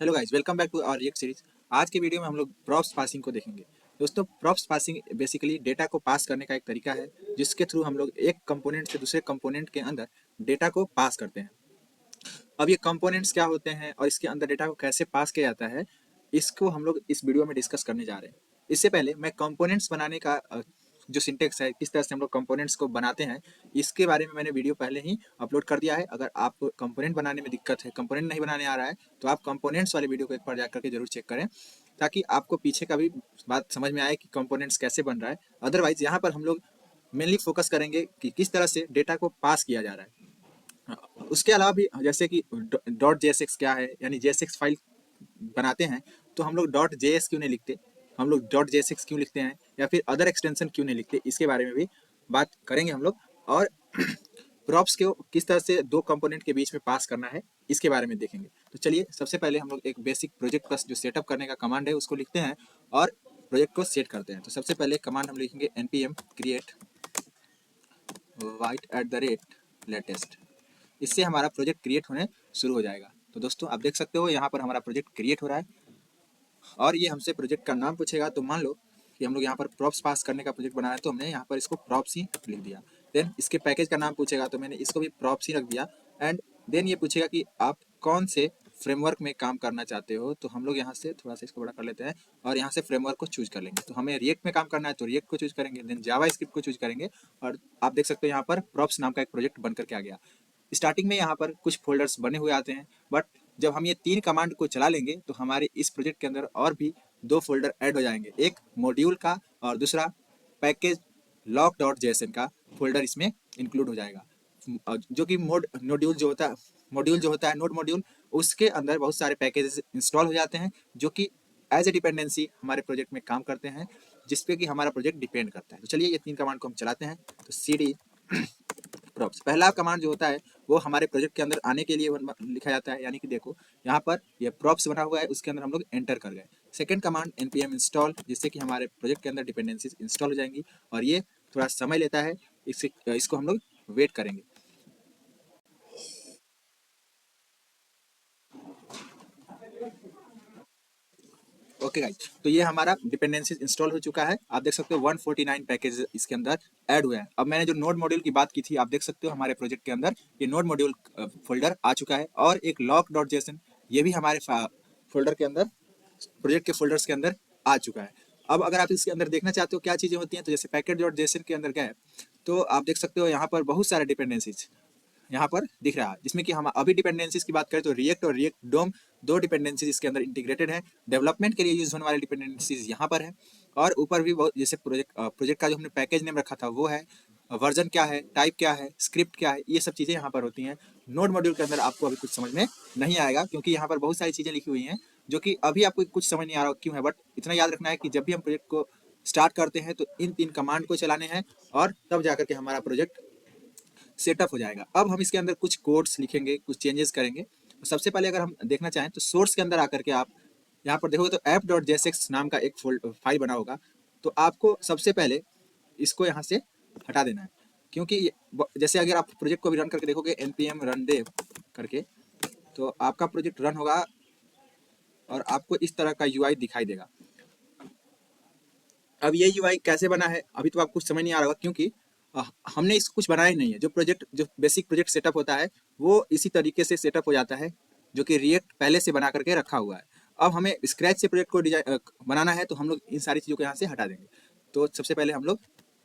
Hello guys, welcome back to our react series. आज के video में हम लोग प्रॉप्स पासिंग को देखेंगे। दोस्तों, प्रॉप्स पासिंग बेसिकली डेटा को पास करने का एक तरीका है जिसके थ्रू हम लोग एक कंपोनेंट से दूसरे कंपोनेंट के अंदर डेटा को पास करते हैं। अब ये कंपोनेंट्स क्या होते हैं और इसके अंदर डेटा को कैसे पास किया जाता है, इसको हम लोग इस वीडियो में डिस्कस करने जा रहे हैं। इससे पहले मैं कंपोनेंट्स बनाने का जो सिंटेक्स है, किस तरह से हम लोग कंपोनेंट्स को बनाते हैं, इसके बारे में मैंने वीडियो पहले ही अपलोड कर दिया है। अगर आपको कंपोनेंट बनाने में दिक्कत है, कंपोनेंट नहीं बनाने आ रहा है, तो आप कंपोनेंट्स वाले वीडियो को एक बार जा करके जरूर चेक करें, ताकि आपको पीछे का भी बात समझ में आए कि कंपोनेंट्स कैसे बन रहा है। अदरवाइज यहाँ पर हम लोग मेनली फोकस करेंगे कि किस तरह से डेटा को पास किया जा रहा है। उसके अलावा भी जैसे कि डॉट जेएसएक्स क्या है, यानी जेएसएक्स फाइल बनाते हैं तो हम लोग डॉट जेएस क्यों नहीं लिखते, हम लोग डॉट जेएसएक्स क्यों लिखते हैं, या फिर अदर एक्सटेंशन क्यों नहीं लिखते, इसके बारे में भी बात करेंगे हम लोग। और प्रॉप्स को किस तरह से दो कंपोनेंट के बीच में पास करना है, इसके बारे में देखेंगे। तो चलिए, सबसे पहले हम लोग एक बेसिक प्रोजेक्ट का जो सेटअप करने का कमांड है उसको लिखते हैं और प्रोजेक्ट को सेट करते हैं। तो सबसे पहले कमांड हम लिखेंगे npm create void@latest। इससे हमारा प्रोजेक्ट क्रिएट होने शुरू हो जाएगा। तो दोस्तों, आप देख सकते हो यहाँ पर हमारा प्रोजेक्ट क्रिएट हो रहा है और ये हमसे प्रोजेक्ट का नाम पूछेगा। तो मान लो कि हम लोग यहाँ पर प्रॉप्स पास करने का प्रोजेक्ट बनाया है, तो हमने यहाँ पर इसको प्रॉप्स ही लिख दिया। देन इसके पैकेज का नाम पूछेगा, तो मैंने इसको भी प्रॉप्स ही रख दिया। एंड देन ये पूछेगा कि आप कौन से फ्रेमवर्क में काम करना चाहते हो, तो हम लोग यहाँ से थोड़ा सा इसको बड़ा कर लेते हैं और यहाँ से फ्रेमवर्क को चूज कर लेंगे। तो हमें रिएक्ट में काम करना है तो रिएक्ट को चूज करेंगे, देन जावा स्क्रिप्ट को चूज करेंगे। और आप देख सकते हो यहाँ पर प्रॉप्स नाम का एक प्रोजेक्ट बन करके आ गया। स्टार्टिंग में यहाँ पर कुछ फोल्डर्स बने हुए आते हैं, बट जब हम ये तीन कमांड को चला लेंगे तो हमारे इस प्रोजेक्ट के अंदर और भी दो फोल्डर ऐड हो जाएंगे, एक मॉड्यूल का और दूसरा पैकेज लॉक डॉट जेएसएन का फोल्डर इसमें इंक्लूड हो जाएगा। जो कि मॉड्यूल जो होता है नोड मॉड्यूल, उसके अंदर बहुत सारे पैकेजेस इंस्टॉल हो जाते हैं जो कि एज ए डिपेंडेंसी हमारे प्रोजेक्ट में काम करते हैं, जिसपे कि हमारा प्रोजेक्ट डिपेंड करता है। तो चलिए, ये तीन कमांड को हम चलाते हैं। तो cd प्रॉप्स पहला कमांड जो होता है वो हमारे प्रोजेक्ट के अंदर आने के लिए लिखा जाता है, यानी कि देखो यहाँ पर ये प्रॉप्स बना हुआ है, उसके अंदर हम लोग एंटर कर गए। सेकंड कमांड npm इंस्टॉल, जिससे कि हमारे प्रोजेक्ट के अंदर डिपेंडेंसीज इंस्टॉल हो जाएंगी और ये थोड़ा समय लेता है, इसको हम लोग वेट करेंगे। ओके गाइस, तो ये हमारा डिपेंडेंसीज इंस्टॉल हो चुका है। आप देख सकते हो 149 पैकेज इसके अंदर ऐड हुए हैं। अब मैंने जो नोड मॉड्यूल की बात की थी, आप देख सकते हो हमारे प्रोजेक्ट के अंदर ये नोड मॉड्यूल फोल्डर आ चुका है और एक लॉक डॉट जेसन ये भी हमारे फोल्डर के अंदर, प्रोजेक्ट के फोल्डर्स के अंदर आ चुका है। अब अगर आप इसके अंदर देखना चाहते हो क्या चीज़ें होती हैं, तो जैसे पैकेज डॉट जेसन के अंदर क्या है, तो आप देख सकते हो यहाँ पर बहुत सारे डिपेंडेंसीज यहाँ पर दिख रहा है, जिसमें कि हम अभी डिपेंडेंसीज की बात करें तो रिएक्ट और रिएक्ट डोम दो डिपेंडेंसीज इसके अंदर इंटीग्रेटेड है। डेवलपमेंट के लिए यूज होने वाले डिपेंडेंसीज यहाँ पर है और ऊपर भी बहुत, जैसे प्रोजेक्ट का जो हमने पैकेज नेम रखा था वो है, वर्जन क्या है, टाइप क्या है, स्क्रिप्ट क्या है, ये सब चीज़ें यहाँ पर होती हैं। नोड मॉड्यूल के अंदर आपको अभी कुछ समझ में नहीं आएगा, क्योंकि यहाँ पर बहुत सारी चीज़ें लिखी हुई हैं जो कि अभी आपको कुछ समझ नहीं आ रहा क्यों है। बट इतना याद रखना है कि जब भी हम प्रोजेक्ट को स्टार्ट करते हैं तो इन तीन कमांड को चलाने हैं और तब जाकर के हमारा प्रोजेक्ट सेटअप हो जाएगा। अब हम इसके अंदर कुछ कोड्स लिखेंगे, कुछ चेंजेस करेंगे। तो सबसे पहले अगर हम देखना चाहें तो सोर्स के अंदर आकर के आप यहाँ पर देखोगे तो ऐप डॉट जेएसएक्स नाम का एक फाइल बना होगा। तो आपको सबसे पहले इसको यहाँ से हटा देना है, क्योंकि जैसे अगर आप प्रोजेक्ट को भी रन करके देखोगे npm run dev करके, तो आपका प्रोजेक्ट रन होगा और आपको इस तरह का यूआई दिखाई देगा। अब ये यूआई कैसे बना है अभी तो आपको कुछ समझ नहीं आ रहा होगा, क्योंकि हमने इसको कुछ बनाया ही नहीं है। जो बेसिक प्रोजेक्ट सेटअप होता है वो इसी तरीके से सेटअप हो जाता है, जो कि रिएक्ट पहले से बना करके रखा हुआ है। अब हमें स्क्रैच से प्रोजेक्ट को डिजाइन बनाना है, तो हम लोग इन सारी चीज़ों को यहाँ से हटा देंगे। तो सबसे पहले हम लोग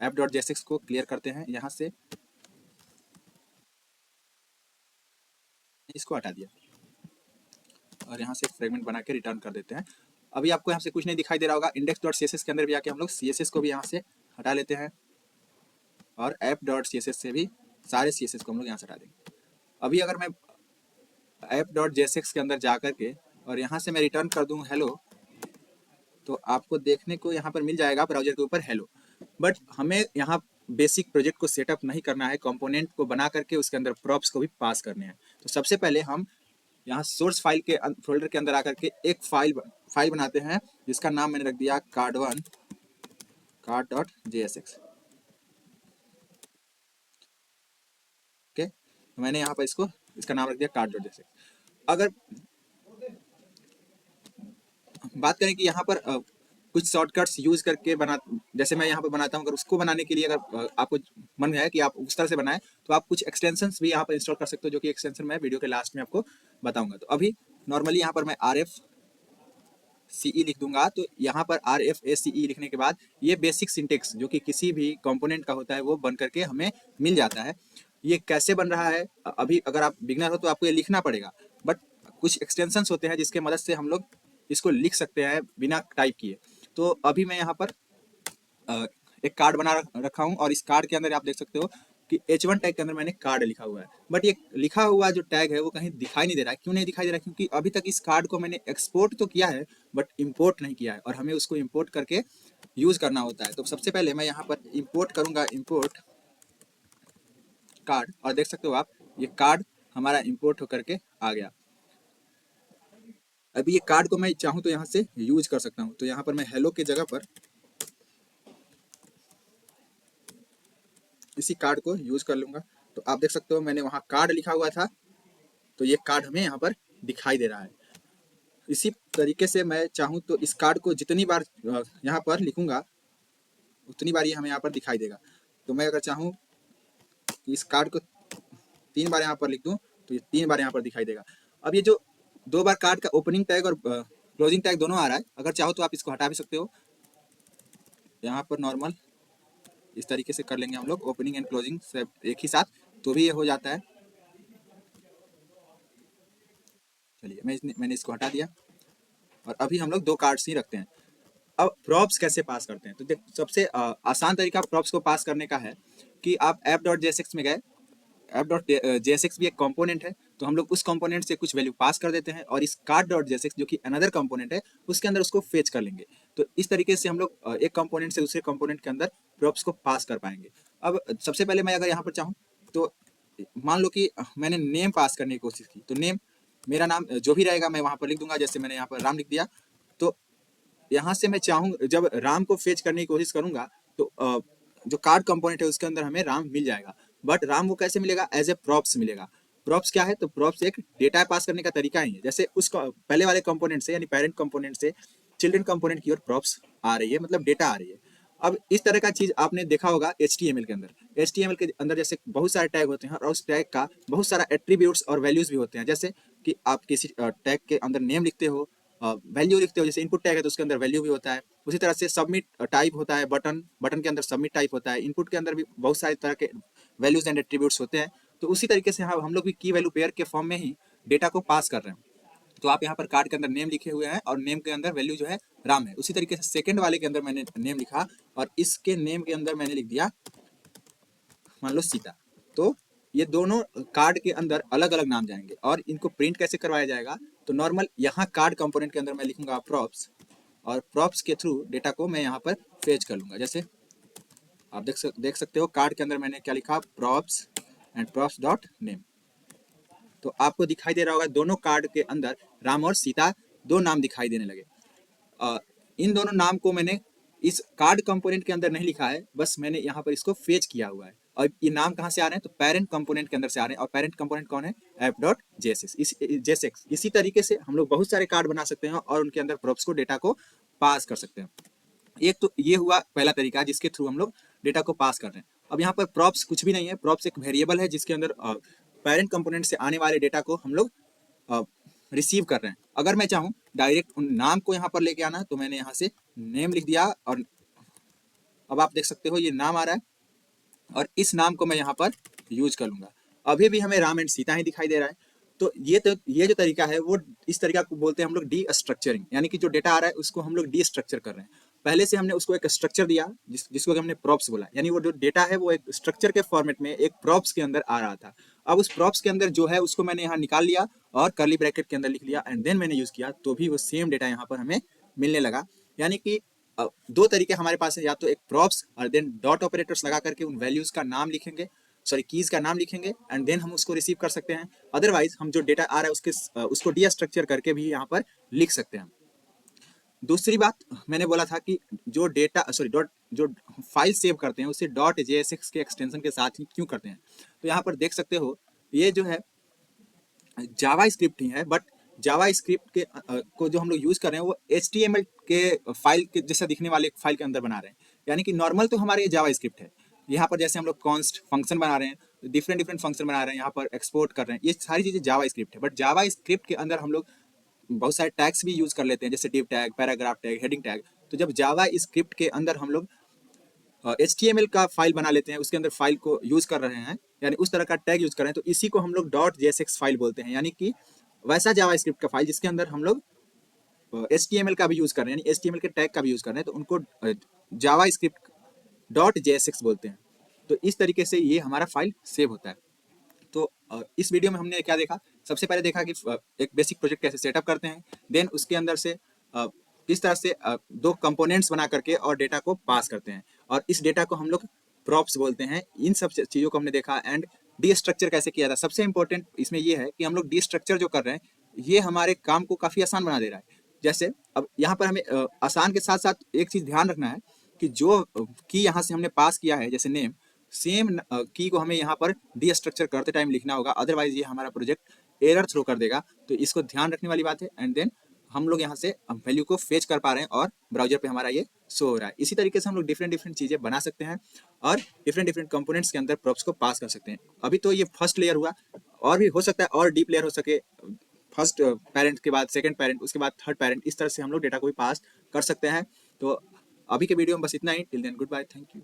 ऐप डॉट जेएसएक्स को क्लियर करते हैं, यहाँ से इसको हटा दिया और यहाँ से एक फ्रेगमेंट बना के रिटर्न कर देते हैं। अभी आपको यहाँ से कुछ नहीं दिखाई दे रहा होगा। इंडेक्स डॉट सीएसएस के अंदर भी आके हम लोग सीएसएस को भी यहाँ से हटा लेते हैं और ऐप डॉट सीएसएस से भी सारे सीएसएस को हम लोग यहाँ से हटा देंगे। अभी अगर मैं ऐप डॉट जेएसएक्स के अंदर जा करके और यहाँ से मैं रिटर्न कर दूँ हेलो, तो आपको देखने को यहाँ पर मिल जाएगा ब्राउजर के ऊपर हेलो। बट हमें यहाँ बेसिक प्रोजेक्ट को सेटअप नहीं करना है, कंपोनेंट को बना करके उसके अंदर प्रॉप्स को भी पास करने हैं। तो सबसे पहले हम यहाँ सोर्स फाइल के फोल्डर के अंदर आकर के एक फाइल बनाते हैं, जिसका नाम मैंने रख दिया कार्ड डॉट जेएसएक्स। ओके, तो मैंने यहाँ पर इसका नाम रख दिया कार्ड डॉट जेएसएक्स। अगर बात करें कि यहाँ पर कुछ शॉर्टकट्स यूज करके जैसे मैं यहाँ पर बनाता हूँ, अगर उसको बनाने के लिए अगर आपको मन है कि आप उस तरह से बनाएं तो आप कुछ एक्सटेंशंस भी यहाँ पर इंस्टॉल कर सकते हो, जो कि एक्सटेंशन मैं वीडियो के लास्ट में आपको बताऊंगा। तो अभी नॉर्मली यहाँ पर मैं RFCE लिख दूंगा। तो यहाँ पर RFACE लिखने के बाद ये बेसिक सिंटेक्स जो कि किसी भी कंपोनेंट का होता है वो बन करके हमें मिल जाता है। ये कैसे बन रहा है, अभी अगर आप बिगनर हो तो आपको ये लिखना पड़ेगा, बट कुछ एक्सटेंशंस होते हैं जिसके मदद से हम लोग इसको लिख सकते हैं बिना टाइप किए। तो अभी मैं यहाँ पर एक कार्ड बना रखा हूँ, और इस कार्ड के अंदर आप देख सकते हो कि H1 टैग के अंदर मैंने कार्ड लिखा हुआ है, बट ये लिखा हुआ जो टैग है वो कहीं दिखाई नहीं दे रहा है। क्यों नहीं दिखाई दे रहा है? क्योंकि अभी तक इस कार्ड को मैंने एक्सपोर्ट तो किया है बट इम्पोर्ट नहीं किया है, और हमें उसको इम्पोर्ट करके यूज करना होता है। तो सबसे पहले मैं यहाँ पर इम्पोर्ट करूंगा, इम्पोर्ट कार्ड, और देख सकते हो आप ये कार्ड हमारा इम्पोर्ट होकर के आ गया। अभी ये कार्ड को मैं चाहूँ तो यहाँ से यूज कर सकता हूँ। तो यहाँ पर मैं हेलो की जगह पर इसी कार्ड को यूज कर लूंगा। तो आप देख सकते हो मैंने वहाँ कार्ड लिखा हुआ था, तो ये कार्ड हमें यहाँ पर दिखाई दे रहा है। इसी तरीके से मैं चाहूँ तो इस कार्ड को जितनी बार यहाँ पर लिखूंगा उतनी बार ये हमें यहाँ पर दिखाई देगा। तो मैं अगर चाहूँ कि इस कार्ड को 3 बार यहाँ पर लिख दूँ तो ये 3 बार यहाँ पर दिखाई देगा। अब ये जो 2 बार कार्ड का ओपनिंग टैग और क्लोजिंग टैग दोनों आ रहा है, अगर चाहो तो आप इसको हटा भी सकते हो। यहाँ पर नॉर्मल इस तरीके से कर लेंगे हम लोग, ओपनिंग एंड क्लोजिंग सब एक ही साथ, तो भी ये हो जाता है। चलिए मैंने इसको हटा दिया, और अभी हम लोग 2 कार्ड्स ही रखते हैं। अब प्रॉप्स कैसे पास करते हैं? तो देख, सबसे आसान तरीका प्रॉप्स को पास करने का है कि आप app.jsx में गए। app.jsx भी एक कंपोनेंट है, तो हम लोग उस कंपोनेंट से कुछ वैल्यू पास कर देते हैं, और इस card.jsx जो कि अनदर कंपोनेंट है उसके अंदर उसको फेच कर लेंगे। तो इस तरीके से हम लोग एक कंपोनेंट से दूसरे कंपोनेंट के अंदर प्रॉप्स को पास कर पाएंगे। अब सबसे पहले मैं अगर यहाँ पर चाहूँ तो मान लो कि मैंने नेम पास करने की कोशिश की, तो नेम मेरा नाम जो भी रहेगा मैं वहाँ पर लिख दूंगा। जैसे मैंने यहाँ पर राम लिख दिया, तो यहाँ से मैं चाहूँ जब राम को फेच करने की कोशिश करूंगा तो जो कार्ड कंपोनेंट है उसके अंदर हमें राम मिल जाएगा, बट राम वो कैसे मिलेगा? एज ए प्रॉप्स मिलेगा। प्रॉप्स क्या है? तो प्रॉप्स एक डेटा पास करने का तरीका ही है। जैसे उस पहले वाले कंपोनेंट से यानी पेरेंट कंपोनेंट से चिल्ड्रन कंपोनेंट की ओर प्रॉप्स आ रही है, मतलब डेटा आ रही है। अब इस तरह का चीज आपने देखा होगा HTML के अंदर। HTML के अंदर जैसे बहुत सारे टैग होते हैं, और उस टैग का बहुत सारा एट्रीब्यूट्स और वैल्यूज भी होते हैं। जैसे कि आप किसी टैग के अंदर नेम लिखते हो, वैल्यू लिखते हो, जैसे इनपुट टैग है तो उसके अंदर वैल्यू भी होता है। उसी तरह से सबमिट टाइप होता है, बटन के अंदर सबमिट टाइप होता है। इनपुट के अंदर भी बहुत सारे तरह के वैल्यूज एंड एट्रीब्यूट्स होते हैं। तो उसी तरीके से हम लोग भी की वैल्यू पेयर के फॉर्म में ही डेटा को पास कर रहे हैं। तो आप यहाँ पर कार्ड के अंदर नेम लिखे हुए हैं, और नेम के अंदर वैल्यू जो है राम है। उसी तरीके से सेकंड वाले के अंदर मैंने नेम लिखा, और इसके नेम के अंदर मैंने लिख दिया मान लो सीता। तो ये दोनों कार्ड के अंदर अलग अलग नाम जाएंगे, और इनको प्रिंट कैसे करवाया जाएगा? तो नॉर्मल यहाँ कार्ड कंपोनेंट के अंदर मैं लिखूंगा प्रॉप्स, और प्रॉप्स के थ्रू डेटा को मैं यहाँ पर फेच कर लूंगा। जैसे आप देख सकते हो कार्ड के अंदर मैंने क्या लिखा? Props and props dot name. तो आपको दिखाई दे रहा होगा दोनों कार्ड के अंदर राम और सीता 2 नाम दिखाई देने लगे। इन दोनों नाम को मैंने इस कार्ड कंपोनेंट के अंदर नहीं लिखा है, बस मैंने यहाँ पर इसको फेच किया हुआ है। और ये नाम कहाँ से आ रहे हैं? तो पेरेंट कंपोनेंट के अंदर से आ रहे हैं, और पेरेंट कंपोनेंट कौन है? app.jsx। इसी तरीके से हम लोग बहुत सारे कार्ड बना सकते हैं, और उनके अंदर प्रॉप्स को डेटा को पास कर सकते हैं। एक तो ये हुआ पहला तरीका जिसके थ्रू हम लोग डेटा को पास कर रहे हैं। अब यहाँ पर प्रॉप्स कुछ भी नहीं है, प्रॉप्स एक वेरिएबल है जिसके अंदर पेरेंट कंपोनेंट से आने वाले डेटा को हम लोग रिसीव कर रहे हैं। अगर मैं चाहूँ डायरेक्ट उन नाम को यहाँ पर लेके आना, तो मैंने यहाँ से नेम लिख दिया, और अब आप देख सकते हो ये नाम आ रहा है, और इस नाम को मैं यहाँ पर यूज कर लूंगा। अभी भी हमें राम एंड सीता ही दिखाई दे रहा है। तो ये जो तरीका है वो इस तरीका को बोलते हैं हम लोग डी स्ट्रक्चरिंग, यानी कि जो डेटा आ रहा है उसको हम लोग डी स्ट्रक्चर कर रहे हैं। पहले से हमने उसको एक स्ट्रक्चर दिया जिसको हमने प्रॉप्स बोला, यानी वो जो डेटा है वो एक स्ट्रक्चर के फॉर्मेट में एक प्रॉप्स के अंदर आ रहा था। अब उस प्रॉप्स के अंदर जो है उसको मैंने यहाँ निकाल लिया और कर्ली ब्रैकेट के अंदर लिख लिया, एंड देन मैंने यूज किया, तो भी वो सेम डेटा यहाँ पर हमें मिलने लगा। यानी कि 2 तरीके हमारे पास है, या तो एक प्रॉप्स और देन डॉट ऑपरेटर्स लगा करके उन वैल्यूज का नाम लिखेंगे, सॉरी कीज का नाम लिखेंगे, एंड देन हम उसको रिसीव कर सकते हैं। अदरवाइज हम जो डेटा आ रहा है उसको डी स्ट्रक्चर करके भी यहाँ पर लिख सकते हैं। दूसरी बात मैंने बोला था कि जो डेटा जो फाइल सेव करते हैं उसे .jsx के एक्सटेंशन के साथ ही क्यों करते हैं। तो यहाँ पर देख सकते हो ये जो है जावा स्क्रिप्ट ही है, बट जावा स्क्रिप्ट के को जो हम लोग यूज कर रहे हैं वो HTML के फाइल के जैसा दिखने वाले फाइल के अंदर बना रहे हैं। यानी कि नॉर्मल तो हमारे ये जावा स्क्रिप्ट है, यहाँ पर जैसे हम लोग कॉन्स्ट फंक्शन बना रहे हैं, डिफरेंट डिफरेंट फंक्शन बना रहे हैं, यहाँ पर एक्सपोर्ट कर रहे हैं, ये सारी चीजें जावा स्क्रिप्ट है। बट जावा स्क्रिप्ट के अंदर हम लोग बहुत सारे टैग्स भी यूज कर लेते हैं, जैसे div tag, paragraph tag, heading tag. तो जब जावा स्क्रिप्ट के अंदर हम लोग HTML का फाइल बना लेते हैं, उसके अंदर फाइल को यूज कर रहे हैं, यानी उस तरह का टैग यूज कर रहे हैं, तो इसी को हम लोग .jsx फाइल बोलते हैं। यानी कि वैसा जावा स्क्रिप्ट का फाइल जिसके अंदर हम लोग HTML का भी यूज कर रहे हैं, यानी HTML के टैग का भी यूज कर रहे हैं, तो उनको जावा स्क्रिप्ट .jsx बोलते हैं। तो इस तरीके से ये हमारा फाइल सेव होता है। तो इस वीडियो में हमने क्या देखा, सबसे पहले देखा कि एक बेसिक प्रोजेक्ट कैसे सेटअप करते हैं, देन उसके अंदर से किस तरह से दो कंपोनेंट्स बना करके और डेटा को पास करते हैं, और इस डेटा को हम लोग प्रॉप्स बोलते हैं। इन सब चीज़ों को हमने देखा। एंड डी स्ट्रक्चर कैसे किया था। सबसे इंपॉर्टेंट इसमें ये है कि हम लोग डी स्ट्रक्चर जो कर रहे हैं, ये हमारे काम को काफ़ी आसान बना दे रहा है। जैसे अब यहाँ पर हमें आसान के साथ साथ एक चीज़ ध्यान रखना है कि जो की यहाँ से हमने पास किया है, जैसे नेम, सेम की को हमें यहाँ पर डी स्ट्रक्चर करते टाइम लिखना होगा, अदरवाइज ये हमारा प्रोजेक्ट एरर थ्रो कर देगा। तो इसको ध्यान रखने वाली बात है। एंड देन हम लोग यहाँ से वैल्यू को फेच कर पा रहे हैं और ब्राउजर पे हमारा ये शो हो रहा है। इसी तरीके से हम लोग डिफरेंट डिफरेंट चीज़ें बना सकते हैं और डिफरेंट डिफरेंट कंपोनेंट्स के अंदर प्रॉप्स को पास कर सकते हैं। अभी तो ये फर्स्ट लेयर हुआ, और भी हो सकता है और डीप लेयर हो सके। फर्स्ट पेरेंट के बाद सेकंड पेरेंट, उसके बाद थर्ड पेरेंट, इस तरह से हम लोग डेटा को भी पास कर सकते हैं। तो अभी के वीडियो में बस इतना ही। Till then goodbye, thank you.